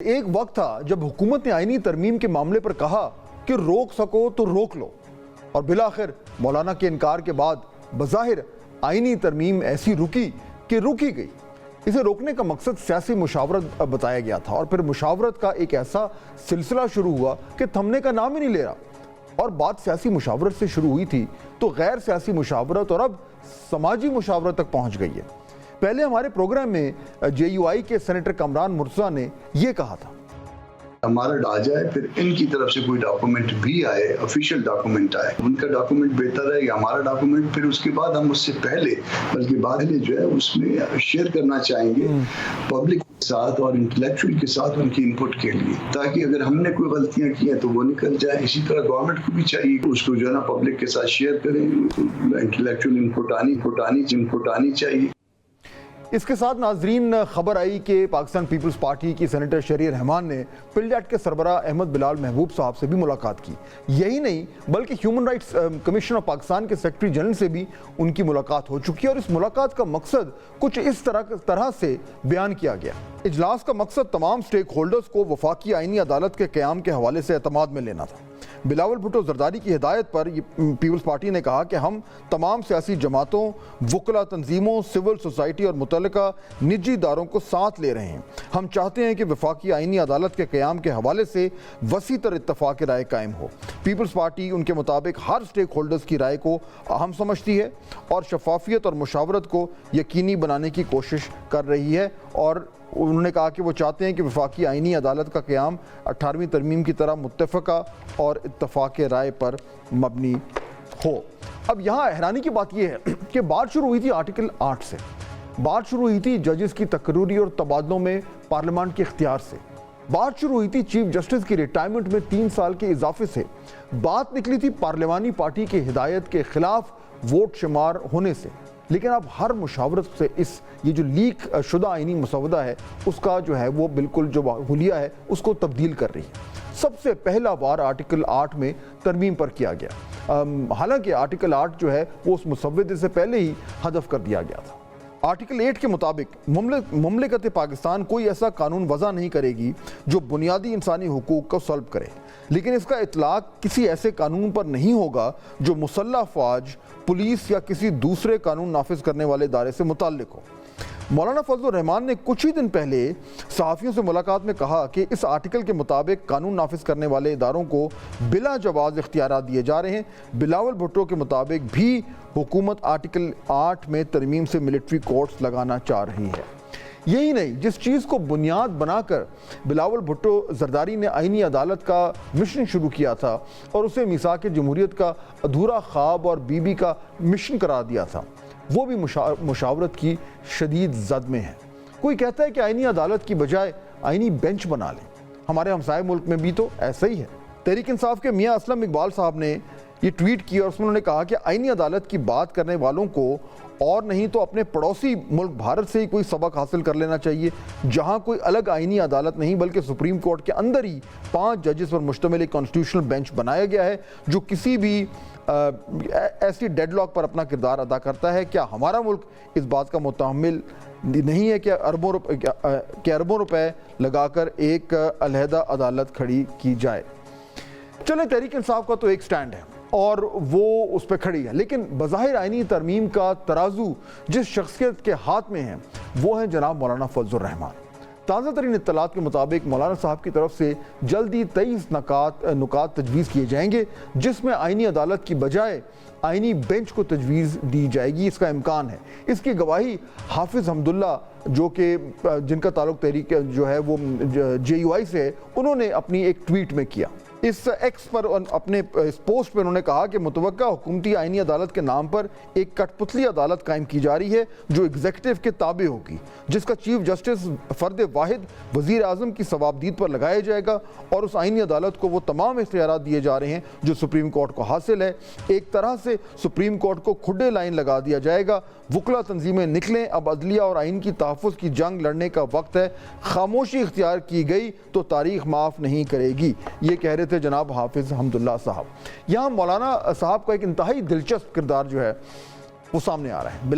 ایک وقت تھا جب حکومت نے آئینی ترمیم کے معاملے پر کہا کہ روک سکو تو روک لو، اور بالآخر مولانا کے انکار کے بعد بظاہر آئینی ترمیم ایسی رکی کہ روکی گئی۔ اسے روکنے کا مقصد سیاسی مشاورت بتایا گیا تھا، اور پھر مشاورت کا ایک ایسا سلسلہ شروع ہوا کہ تھمنے کا نام ہی نہیں لے رہا، اور بات سیاسی مشاورت سے شروع ہوئی تھی تو غیر سیاسی مشاورت اور اب سماجی مشاورت تک پہنچ گئی ہے۔ پہلے ہمارے پروگرام میں جے یو آئی کے سینیٹر کامران مرتضیٰ نے یہ کہا تھا، ہمارا آ جائے پھر ان کی طرف سے کوئی ڈاکومنٹ بھی آئے، آفیشیل ڈاکومنٹ آئے، ان کا ڈاکومنٹ بہتر ہے یا ہمارا ڈاکومنٹ، پھر اس کے بعد ہم اس سے پہلے بلکہ بعد میں جو ہے اس میں شیئر کرنا چاہیں گے پبلک کے ساتھ اور انٹلیکچوئل کے ساتھ ان کی انپٹ کے لیے، تاکہ اگر ہم نے کوئی غلطیاں کی ہیں تو وہ نکل جائے۔ اسی طرح گورنمنٹ کو بھی چاہیے کہ اس کو جو ہے نا پبلک کے ساتھ شیئر کریں، انٹلیکچوئل انپٹ آنی چاہیے۔ اس کے ساتھ ناظرین خبر آئی کہ پاکستان پیپلز پارٹی کی سینیٹر شرعی رحمان نے پلڈیٹ کے سربراہ احمد بلال محبوب صاحب سے بھی ملاقات کی۔ یہی نہیں بلکہ human rights commission of Pakistan کے سیکرٹری جنرل سے بھی ان کی ملاقات ہو چکی ہے، اور اس ملاقات کا مقصد کچھ اس طرح سے بیان کیا گیا۔ اجلاس کا مقصد تمام سٹیک ہولڈرز کو وفاقی آئینی عدالت کے قیام کے حوالے سے اعتماد میں لینا تھا۔ بلاول بھٹو زرداری کی ہدایت پر پیپلز پارٹی نے کہا کہ ہم تمام سیاسی جماعتوں، وکلا تنظیموں، سول سوسائٹی اور متعلقہ نجی اداروں کو ساتھ لے رہے ہیں۔ ہم چاہتے ہیں کہ وفاقی آئینی عدالت کے قیام کے حوالے سے وسیع تر اتفاق رائے قائم ہو۔ پیپلز پارٹی ان کے مطابق ہر سٹیک ہولڈرز کی رائے کو اہم سمجھتی ہے اور شفافیت اور مشاورت کو یقینی بنانے کی کوشش کر رہی ہے، اور انہوں نے کہا کہ وہ چاہتے ہیں کہ وفاقی آئینی عدالت کا قیام 18ویں ترمیم کی طرح متفقہ اور اتفاق رائے پر مبنی ہو۔ اب یہاں حیرانی کی بات یہ ہے کہ بات شروع ہوئی تھی آرٹیکل 8 سے، بات شروع ہوئی تھی ججز کی تقرری اور تبادلوں میں پارلیمان کے اختیار سے، بات شروع ہوئی تھی چیف جسٹس کی ریٹائرمنٹ میں 3 سال کے اضافے سے، بات نکلی تھی پارلیمانی پارٹی کی ہدایت کے خلاف ووٹ شمار ہونے سے، لیکن اب ہر مشاورت سے یہ جو لیک شدہ آئینی مسودہ ہے اس کا جو ہے وہ بالکل جو حلیہ ہے اس کو تبدیل کر رہی ہے۔ سب سے پہلا وار آرٹیکل 8 میں ترمیم پر کیا گیا، حالانکہ آرٹیکل 8 جو ہے وہ اس مسودے سے پہلے ہی حذف کر دیا گیا تھا۔ آرٹیکل 8 کے مطابق مملکت پاکستان کوئی ایسا قانون وضع نہیں کرے گی جو بنیادی انسانی حقوق کو سلب کرے، لیکن اس کا اطلاق کسی ایسے قانون پر نہیں ہوگا جو مسلح افواج، پولیس یا کسی دوسرے قانون نافذ کرنے والے ادارے سے متعلق ہو۔ مولانا فضل الرحمان نے کچھ ہی دن پہلے صحافیوں سے ملاقات میں کہا کہ اس آرٹیکل کے مطابق قانون نافذ کرنے والے اداروں کو بلا جواز اختیارات دیے جا رہے ہیں۔ بلاول بھٹو کے مطابق بھی حکومت آرٹیکل 8 میں ترمیم سے ملٹری کورٹس لگانا چاہ رہی ہے۔ یہی نہیں، جس چیز کو بنیاد بنا کر بلاول بھٹو زرداری نے آئینی عدالت کا مشن شروع کیا تھا اور اسے میثاق جمہوریت کا ادھورا خواب اور بی بی کا مشن قرار دیا تھا، وہ بھی مشاورت کی شدید زد میں ہے۔ کوئی کہتا ہے کہ آئینی عدالت کی بجائے آئینی بینچ بنا لیں، ہمارے ہمسائے ملک میں بھی تو ایسا ہی ہے۔ تحریک انصاف کے میاں اسلم اقبال صاحب نے یہ ٹویٹ کیا اور اس میں انہوں نے کہا کہ آئینی عدالت کی بات کرنے والوں کو اور نہیں تو اپنے پڑوسی ملک بھارت سے ہی کوئی سبق حاصل کر لینا چاہیے، جہاں کوئی الگ آئینی عدالت نہیں بلکہ سپریم کورٹ کے اندر ہی 5 ججز پر مشتمل ایک کانسٹیٹیوشنل بینچ بنایا گیا ہے جو کسی بھی ایسی ڈیڈ لاک پر اپنا کردار ادا کرتا ہے۔ کیا ہمارا ملک اس بات کا متحمل نہیں ہے کہ اربوں روپے لگا کر ایک علیحدہ عدالت کھڑی کی جائے؟ چلیں، تحریک انصاف کا تو ایک سٹینڈ ہے اور وہ اس پہ کھڑی ہے، لیکن بظاہر آئینی ترمیم کا ترازو جس شخصیت کے ہاتھ میں ہے وہ ہے جناب مولانا فضل الرحمان۔ تازہ ترین اطلاعات کے مطابق مولانا صاحب کی طرف سے جلدی 23 نکات تجویز کیے جائیں گے جس میں آئینی عدالت کی بجائے آئینی بینچ کو تجویز دی جائے گی، اس کا امکان ہے۔ اس کی گواہی حافظ حمداللہ جو کہ جن کا تعلق تحریک جو ہے وہ جے یو آئی سے ہے، انہوں نے اپنی ایک ٹویٹ میں کیا۔ اس ایکس پر اپنے اس پوسٹ پر انہوں نے کہا کہ متوقع حکومتی آئینی عدالت کے نام پر ایک کٹ پتلی عدالت قائم کی جا رہی ہے جو ایگزیکٹو کے تابع ہوگی، جس کا چیف جسٹس فرد واحد وزیر اعظم کی ثوابدید پر لگایا جائے گا، اور اس آئینی عدالت کو وہ تمام اختیارات دیے جا رہے ہیں جو سپریم کورٹ کو حاصل ہے۔ ایک طرح سے سپریم کورٹ کو کھڈے لائن لگا دیا جائے گا۔ وکلا تنظیمیں نکلیں، اب عدلیہ اور آئین کی تحفظ کی جنگ لڑنے کا وقت ہے۔ خاموشی اختیار کی گئی تو تاریخ معاف نہیں کرے گی، یہ کہہ رہے تھے جناب حافظ حمداللہ صاحب۔ یہاں مولانا صاحب کا ایک انتہائی دلچسپ کردار جو ہے وہ سامنے آ رہا ہے۔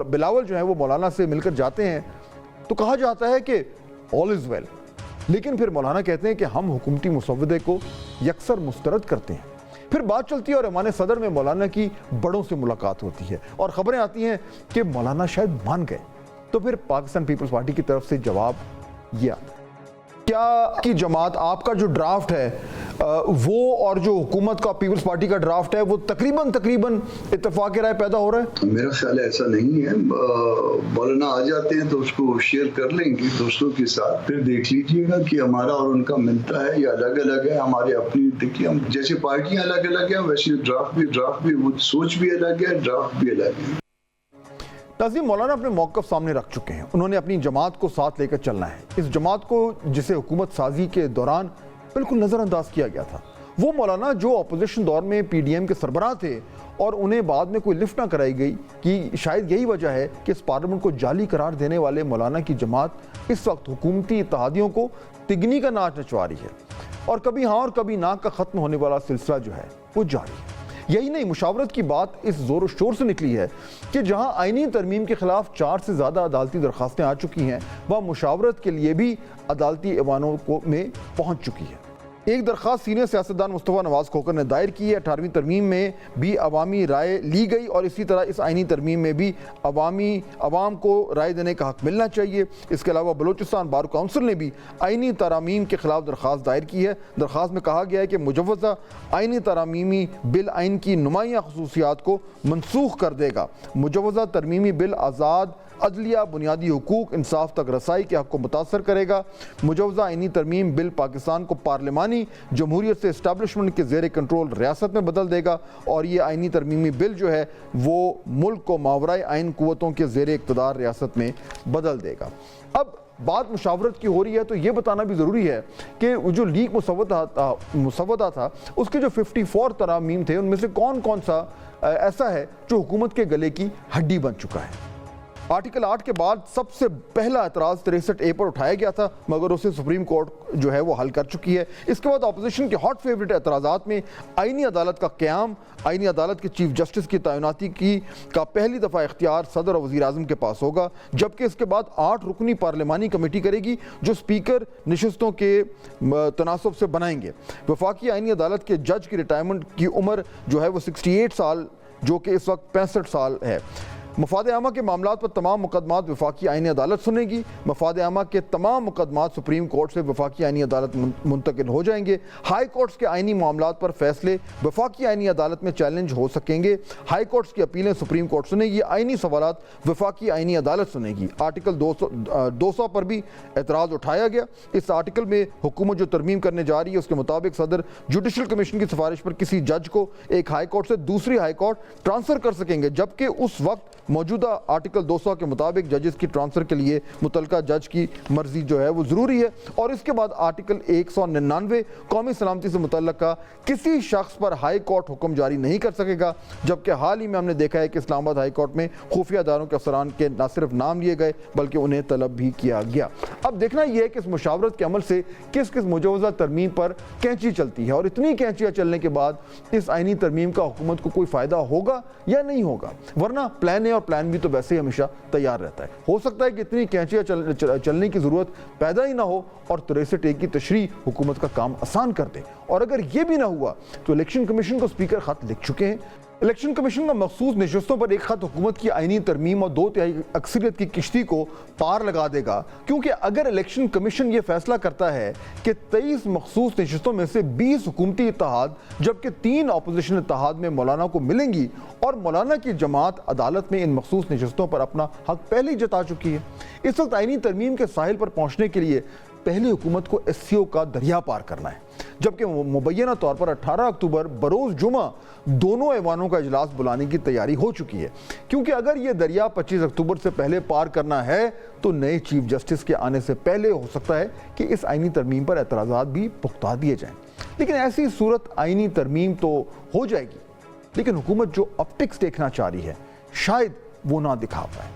بلاول جو ہے وہ مولانا سے مل کر جاتے ہیں تو کہا جاتا ہے کہ ऑल इज वेल। लेकिन फिर मौलाना कहते हैं कि हम हुकूमती मुसव्वदे को यकसर मुस्तरद करते हैं। फिर बात चलती है और ऐवान सदर में मौलाना की बड़ों से मुलाकात होती है और खबरें आती हैं कि मौलाना शायद मान गए। तो फिर पाकिस्तान पीपल्स पार्टी की तरफ से जवाब ये आता है, क्या की जमात आपका जो ड्राफ्ट है वो और जो हुकूमत का पीपल्स पार्टी का ड्राफ्ट है वो तकरीबन इत्तेफाक राय पैदा हो रहा है? मेरा ख्याल है ऐसा नहीं है। मौलाना आ जाते हैं तो उसको शेयर कर लेंगे दोस्तों के साथ, फिर देख लीजिएगा कि हमारा और उनका मिलता है या अलग अलग है। हमारे अपनी देखिए, हम जैसे पार्टियां अलग अलग हैं वैसे ड्राफ्ट भी वो सोच भी अलग है, ड्राफ्ट भी अलग है। नाज़रीन, मौलाना अपने मौक़िफ़ सामने रख चुके हैं। उन्होंने अपनी जमात को साथ लेकर चलना है। इस जमात को जिसे हुकूमत साजी के दौरान बिल्कुल नज़रअंदाज किया गया था, वो मौलाना जो अपोजिशन दौर में PDM के सरबराह थे और उन्हें बाद में कोई लिफ्ट ना कराई गई, कि शायद यही वजह है कि इस पार्लियामेंट को जाली करार देने वाले मौलाना की जमात इस वक्त हुकूमती इत्तेहादियों को तिगनी का नाच नचवा रही है और कभी हाँ और कभी ना का ख़त्म होने वाला सिलसिला जो है वो जारी है। यही नहीं, मुशावरत की बात इस जोर शोर से निकली है कि जहां आईनी तरमीम के खिलाफ 4 से ज़्यादा अदालती दरखास्तें आ चुकी हैं, वह मुशावरत के लिए भी अदालती ऐवानों में पहुंच चुकी है। एक दरख्वास्त सीनियर सियासतदान मुस्तफ़ा नवाज़ खोखर ने दायर की है। 18वीं तरमीम में भी अवामी राय ली गई और इसी तरह इस आईनी तरमीम में भी अवाम को राय देने का हक मिलना चाहिए। इसके अलावा बलूचिस्तान बार काउंसिल ने भी आईनी तरामीम के खिलाफ दरख्वास्त दायर की है। दरख्वास्त में कहा गया है कि मुजव्वज़ा आईनी तरामीमी बिल आइन की नुमाइयाँ खसूसियात को मनसूख कर देगा। मुजव्वज़ा तरमीमी बिल आज़ाद अदलिया, बुनियादी हुकूक, इंसाफ तक रसाई के हक़ को मुतासर करेगा। मुजव्वज़ा आईनी तरमीम बिल पाकिस्तान को पार्लिमानी जमहूरियत से इस्टेब्लिशमेंट के ज़ेर कंट्रोल रियासत में बदल देगा और ये आईनी तरमीमी बिल जो है वो मुल्क को मावराए आइन कुव्वतों के ज़ेर इक़्तिदार रियासत में बदल देगा। अब बात मुशावरत की हो रही है तो ये बताना भी ज़रूरी है कि जो लीग मुसवदा था उसके जो 54 तरामीम थे उनमें से कौन कौन सा ऐसा है जो हुकूमत के गले की हड्डी बन चुका है। आर्टिकल 8 के बाद सबसे पहला एतराज़ 63A पर उठाया गया था, मगर उसे सुप्रीम कोर्ट जो है वो हल कर चुकी है। इसके बाद अपोजिशन के हॉट फेवरेट एतराज़ात में आईनी अदालत का क़याम, आईनी अदालत के चीफ जस्टिस की तैनाती का पहली दफ़ा इख्तियार सदर और वज़ीर आज़म के पास होगा, जबकि इसके बाद 8 रुकनी पार्लिमानी कमेटी करेगी जो स्पीकर नशिस्तों के तनासब से बनाएंगे। वफाकी आईनी अदालत के जज की रिटायरमेंट की उम्र जो है वो 68 साल, जो कि इस वक्त 65 साल है। मफाद आमा के मामलात पर तमाम मुकदमात वफाकी आईनी अदालत सुनेगी। मफाद आमा के तमाम मुकदमात सुप्रीम कोर्ट से वफाकी आईनी अदालत मुंतकिल हो जाएंगे। हाई कोर्ट्स के आईनी मामलात पर फैसले वफाकी आईनी अदालत में चैलेंज हो सकेंगे। हाई कोर्ट्स की अपीलें सुप्रीम कोर्ट सुनेगी। आईनी सवालात वफाकी आईनी अदालत सुनेगी। आर्टिकल 200 पर भी एतराज़ उठाया गया। इस आर्टिकल में हुकूमत जो तरमीम करने जा रही है उसके मुताबिक सदर जुडिशल कमीशन की सिफारिश पर किसी जज को एक हाई कोर्ट से दूसरी हाई कोर्ट ट्रांसफ़र कर सकेंगे, जबकि उस वक्त मौजूदा आर्टिकल 200 के मुताबिक जजेस की ट्रांसफ़र के लिए मुतलका जज की मर्जी जो है वो ज़रूरी है। और इसके बाद आर्टिकल 199 कौमी सलामती से मुतल्लका किसी शख्स पर हाई कोर्ट हुक्म जारी नहीं कर सकेगा, जबकि हाल ही में हमने देखा है कि इस्लामाबाद हाई कोर्ट में खुफिया अदारों के अफसरान के न सिर्फ नाम लिए गए बल्कि उन्हें तलब भी किया गया। अब देखना यह है कि इस मुशावरत के अमल से किस किस मुजवज़ा तरमीम पर कैंची चलती है और इतनी कैंचियाँ चलने के बाद इस आईनी तरमीम का हुकूमत को कोई फ़ायदा होगा या नहीं होगा, वरना प्लान ए और प्लान बी तो वैसे ही हमेशा तैयार रहता है। हो सकता है कि इतनी कैंचियाँ चलने की ज़रूरत पैदा ही ना हो और 63A की तशरीह हुकूमत का काम आसान कर दे। और अगर ये भी ना हुआ तो इलेक्शन कमीशन को स्पीकर खत लिख चुके हैं। इलेक्शन कमीशन का मखसूस नशस्तों पर एक खत हुकूमत की आईनी तरमीम और 2/3 अक्सरियत की किश्ती को पार लगा देगा, क्योंकि अगर इलेक्शन कमीशन ये फैसला करता है कि 23 मखसूस नशस्तों में से 20 हुकूमती इत्तेहाद जबकि 3 अपोजिशन इत्तेहाद में मौलाना को मिलेंगी और मौलाना की जमात अदालत में इन मखसूस नशस्तों पर अपना हक पहले ही जता चुकी है, इस वक्त आईनी तरमीम के साहिल पर पहुँचने के लिए पहले हुकूमत को SCO का दरिया पार करना है, जबकि मुबैना तौर पर 18 अक्टूबर बरोज़ जुमा दोनों ऐवानों का इजलास बुलाने की तैयारी हो चुकी है। क्योंकि अगर ये दरिया 25 अक्टूबर से पहले पार करना है तो नए चीफ जस्टिस के आने से पहले हो सकता है कि इस आईनी तरमीम पर एतराज़ात भी पुख्ता दिए जाएं। लेकिन ऐसी सूरत आईनी तरमीम तो हो जाएगी, लेकिन हुकूमत जो ऑप्टिक्स देखना चाह रही है शायद वो ना दिखा पाए।